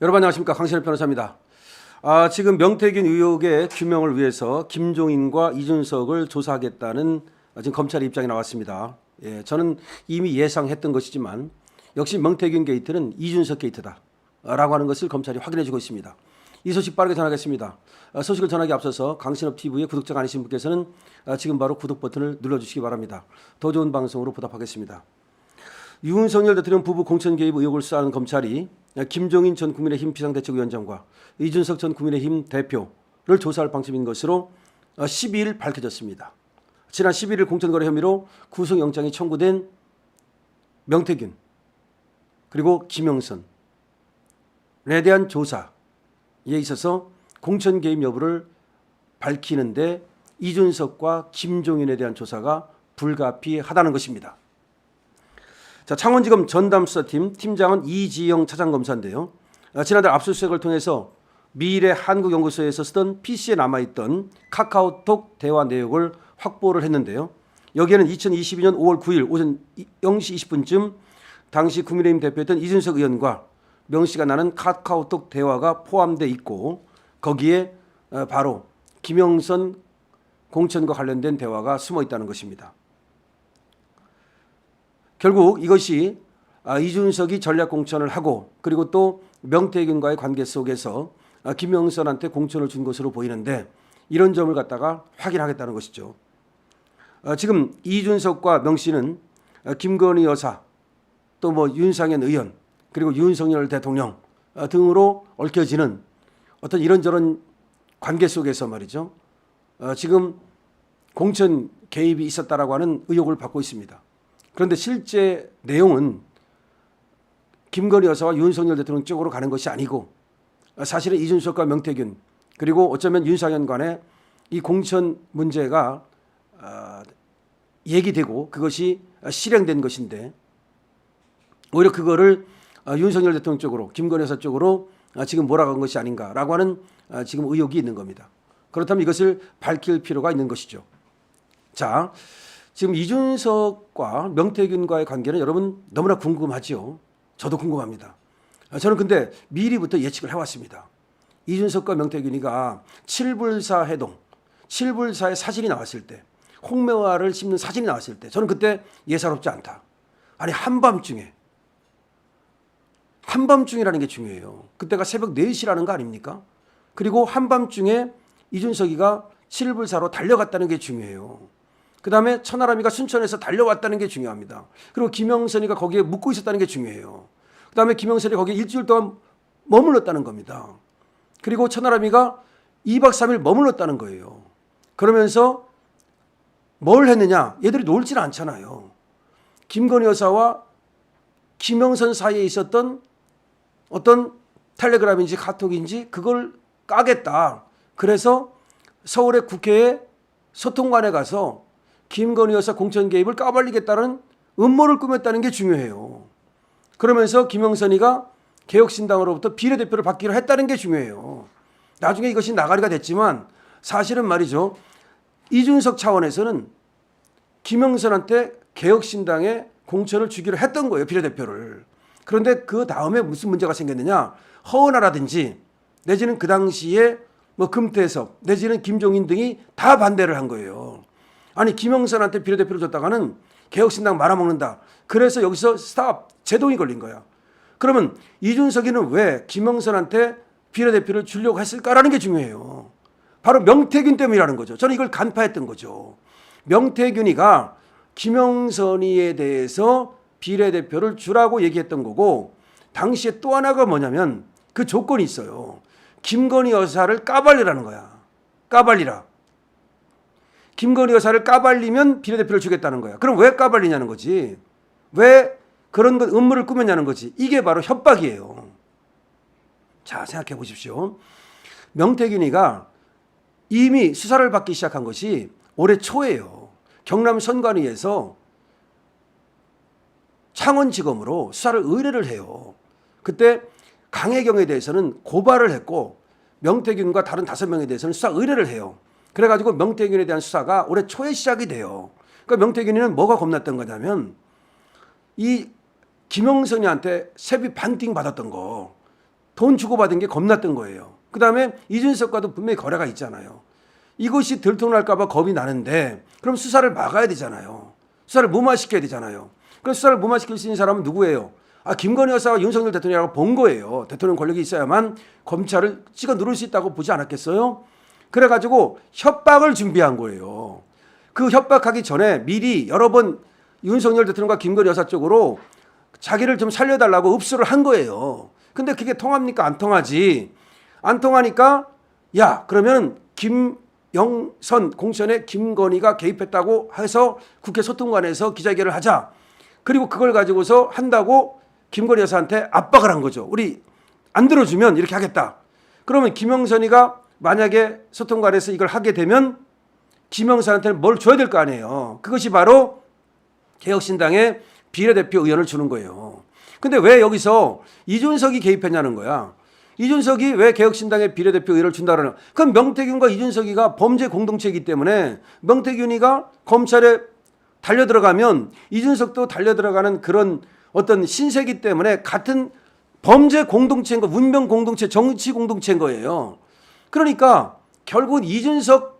여러분 안녕하십니까, 강신일 변호사입니다. 지금 명태균 의혹의 규명을 위해서 김종인과 이준석을 조사하겠다는 지금 검찰의 입장이 나왔습니다. 저는 이미 예상했던 것이지만 역시 명태균 게이트는 이준석 게이트다라고 하는 것을 검찰이 확인해주고 있습니다. 이 소식 빠르게 전하겠습니다. 소식을 전하기 앞서서 강신업TV의 구독자가 아니신 분께서는 지금 바로 구독 버튼을 눌러주시기 바랍니다. 더 좋은 방송으로 보답하겠습니다. 윤석열 대통령 부부 공천 개입 의혹을 수사하는 검찰이 김종인 전 국민의힘 비상대책위원장과 이준석 전 국민의힘 대표를 조사할 방침인 것으로 12일 밝혀졌습니다. 지난 11일 공천거래 혐의로 구속영장이 청구된 명태균 그리고 김영선에 대한 조사에 있어서 공천 개입 여부를 밝히는데 이준석과 김종인에 대한 조사가 불가피하다는 것입니다. 자, 창원지검 전담수사팀 팀장은 이지영 차장검사인데요. 지난달 압수수색을 통해서 미래 한국연구소에서 쓰던 PC에 남아있던 카카오톡 대화 내역을 확보를 했는데요. 여기에는 2022년 5월 9일 오전 0시 20분쯤 당시 국민의힘 대표였던 이준석 의원과 명시가 나는 카카오톡 대화가 포함되어 있고 거기에 바로 김영선 공천과 관련된 대화가 숨어 있다는 것입니다. 결국 이것이 이준석이 전략공천을 하고 그리고 또 명태균과의 관계 속에서 김영선한테 공천을 준 것으로 보이는데 이런 점을 갖다가 확인하겠다는 것이죠. 지금 이준석과 명씨는 김건희 여사 또 뭐 윤상현 의원 그리고 윤석열 대통령 등으로 얽혀지는 어떤 이런저런 관계 속에서 말이죠. 지금 공천 개입이 있었다라고 하는 의혹을 받고 있습니다. 그런데 실제 내용은 김건희 여사와 윤석열 대통령 쪽으로 가는 것이 아니고 사실은 이준석과 명태균 그리고 어쩌면 윤상현 간의 이 공천 문제가 얘기되고 그것이 실행된 것인데 오히려 그거를 윤석열 대통령 쪽으로 김건희 여사 쪽으로 지금 몰아간 것이 아닌가라고 하는 지금 의혹이 있는 겁니다. 그렇다면 이것을 밝힐 필요가 있는 것이죠. 자, 지금 이준석과 명태균과의 관계는 여러분 너무나 궁금하지요. 저도 궁금합니다. 저는 근데 미리부터 예측을 해왔습니다. 이준석과 명태균이가 7불사 해동, 7불사의 사진이 나왔을 때 홍매화를 심는 사진이 나왔을 때 저는 그때 예사롭지 않다. 아니 한밤중이라는 게 중요해요. 그때가 새벽 4시라는 거 아닙니까? 그리고 한밤중에 이준석이가 7불사로 달려갔다는 게 중요해요. 그 다음에 천하람이가 순천에서 달려왔다는 게 중요합니다. 그리고 김영선이가 거기에 묵고 있었다는 게 중요해요. 그 다음에 김영선이 거기에 일주일 동안 머물렀다는 겁니다. 그리고 천하람이가 2박 3일 머물렀다는 거예요. 그러면서 뭘 했느냐? 얘들이 놀지는 않잖아요. 김건희 여사와 김영선 사이에 있었던 어떤 텔레그램인지 카톡인지 그걸 까겠다. 그래서 서울의 국회에 소통관에 가서 김건희 여사 공천 개입을 까발리겠다는 음모를 꾸몄다는 게 중요해요. 그러면서 김영선이가 개혁신당으로부터 비례대표를 받기로 했다는 게 중요해요. 나중에 이것이 나가리가 됐지만 사실은 말이죠. 이준석 차원에서는 김영선한테 개혁신당에 공천을 주기로 했던 거예요. 비례대표를. 그런데 그 다음에 무슨 문제가 생겼느냐. 허은하라든지 내지는 그 당시에 뭐 금태섭 내지는 김종인 등이 다 반대를 한 거예요. 아니 김영선한테 비례대표를 줬다가는 개혁신당 말아먹는다. 그래서 여기서 스탑 제동이 걸린 거야. 그러면 이준석이는 왜 김영선한테 비례대표를 주려고 했을까라는 게 중요해요. 바로 명태균 때문이라는 거죠. 저는 이걸 간파했던 거죠. 명태균이가 김영선이에 대해서 비례대표를 주라고 얘기했던 거고 당시에 또 하나가 뭐냐면 그 조건이 있어요. 김건희 여사를 까발리라는 거야. 까발리라. 김건희 여사를 까발리면 비례대표를 주겠다는 거야. 그럼 왜 까발리냐는 거지. 왜 그런 것 음모를 꾸몄냐는 거지. 이게 바로 협박이에요. 자, 생각해 보십시오. 명태균이가 이미 수사를 받기 시작한 것이 올해 초예요. 경남 선관위에서 창원지검으로 수사를 의뢰를 해요. 그때 강혜경에 대해서는 고발을 했고 명태균과 다른 5명에 대해서는 수사 의뢰를 해요. 그래가지고 명태균에 대한 수사가 올해 초에 시작이 돼요. 그러니까 명태균이는 뭐가 겁났던 거냐면 이 김영선이한테 세비 반띵 받았던 거 돈 주고받은 게 겁났던 거예요. 그다음에 이준석과도 분명히 거래가 있잖아요. 이것이 들통날까 봐 겁이 나는데 그럼 수사를 막아야 되잖아요. 수사를 무마시켜야 되잖아요. 그럼 수사를 무마시킬 수 있는 사람은 누구예요? 김건희 여사와 윤석열 대통령이라고 본 거예요. 대통령 권력이 있어야만 검찰을 찍어 누를 수 있다고 보지 않았겠어요? 그래가지고 협박을 준비한 거예요. 그 협박하기 전에 미리 여러 번 윤석열 대통령과 김건희 여사 쪽으로 자기를 좀 살려달라고 읍수를 한 거예요. 근데 그게 통합니까? 안 통하지. 안 통하니까 야 그러면 김영선 공천에 김건희가 개입했다고 해서 국회 소통관에서 기자회견을 하자. 그리고 그걸 가지고서 한다고 김건희 여사한테 압박을 한 거죠. 우리 안 들어주면 이렇게 하겠다. 그러면 김영선이가 만약에 소통관에서 이걸 하게 되면 김영선한테는 뭘 줘야 될 거 아니에요. 그것이 바로 개혁신당의 비례대표 의원을 주는 거예요. 근데 왜 여기서 이준석이 개입했냐는 거야. 이준석이 왜 개혁신당의 비례대표 의원을 준다 그러나? 그럼 명태균과 이준석이가 범죄 공동체이기 때문에 명태균이가 검찰에 달려들어가면 이준석도 달려들어가는 그런 어떤 신세기 때문에 같은 범죄 공동체인 거, 문명 공동체, 정치 공동체인 거예요. 그러니까 결국은 이준석을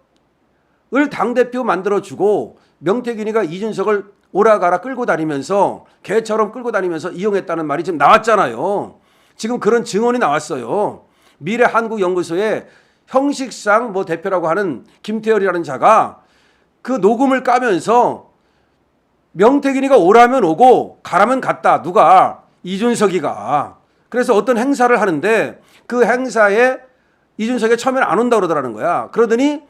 당대표 만들어주고 명태균이가 이준석을 오라가라 끌고 다니면서 개처럼 끌고 다니면서 이용했다는 말이 지금 나왔잖아요. 지금 그런 증언이 나왔어요. 미래한국연구소의 형식상 뭐 대표라고 하는 김태열이라는 자가 그 녹음을 까면서 명태균이가 오라면 오고 가라면 갔다. 누가? 이준석이가. 그래서 어떤 행사를 하는데 그 행사에 이준석이 처음에는 안 온다고 그러더라는 거야. 그러더니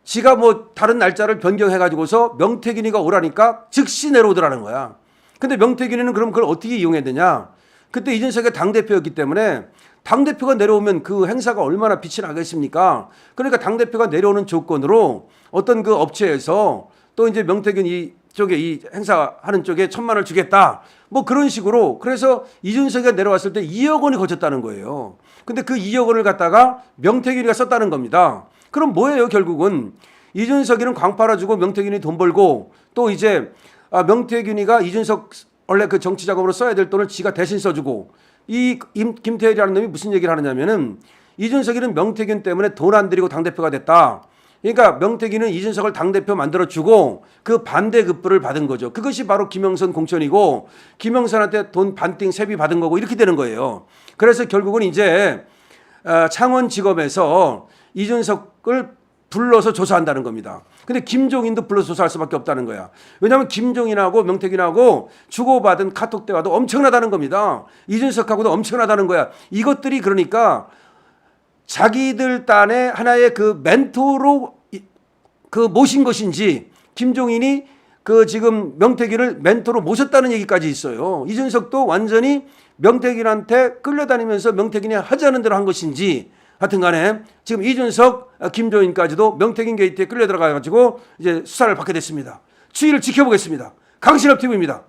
지가 뭐 다른 날짜를 변경해가지고서 명태균이가 오라니까 즉시 내려오더라는 거야. 근데 명태균이는 그럼 그걸 어떻게 이용해야 되냐? 그때 이준석이 당대표였기 때문에 당대표가 내려오면 그 행사가 얼마나 빛이 나겠습니까? 그러니까 당대표가 내려오는 조건으로 어떤 그 업체에서 또 이제 명태균 이쪽에 이 행사하는 쪽에 1,000만 원을 주겠다. 뭐 그런 식으로. 그래서 이준석이가 내려왔을 때 2억 원이 거쳤다는 거예요. 근데 그 2억 원을 갖다가 명태균이가 썼다는 겁니다. 그럼 뭐예요 결국은? 이준석이는 광 팔아주고 명태균이 돈 벌고 또 이제 명태균이가 이준석 원래 그 정치 작업으로 써야 될 돈을 지가 대신 써주고 이 김태열이라는 놈이 무슨 얘기를 하느냐면은 이준석이는 명태균 때문에 돈 안 들이고 당대표가 됐다. 그러니까 명태균은 이준석을 당대표 만들어주고 그 반대급부를 받은 거죠. 그것이 바로 김영선 공천이고 김영선한테 돈 반띵 세비 받은 거고 이렇게 되는 거예요. 그래서 결국은 이제 창원지검에서 이준석을 불러서 조사한다는 겁니다. 근데 김종인도 불러서 조사할 수밖에 없다는 거야. 왜냐하면 김종인하고 명태균하고 주고받은 카톡 대화도 엄청나다는 겁니다. 이준석하고도 엄청나다는 거야. 이것들이 그러니까 자기들 딴에 하나의 그 멘토로 그 모신 것인지 김종인이 그 지금 명태균을 멘토로 모셨다는 얘기까지 있어요. 이준석도 완전히 명태균한테 끌려다니면서 명태균이 하자는 대로 한 것인지 하여튼 간에 지금 이준석, 김종인까지도 명태균 게이트에 끌려 들어가 가지고 이제 수사를 받게 됐습니다. 추이를 지켜보겠습니다. 강신업 TV입니다.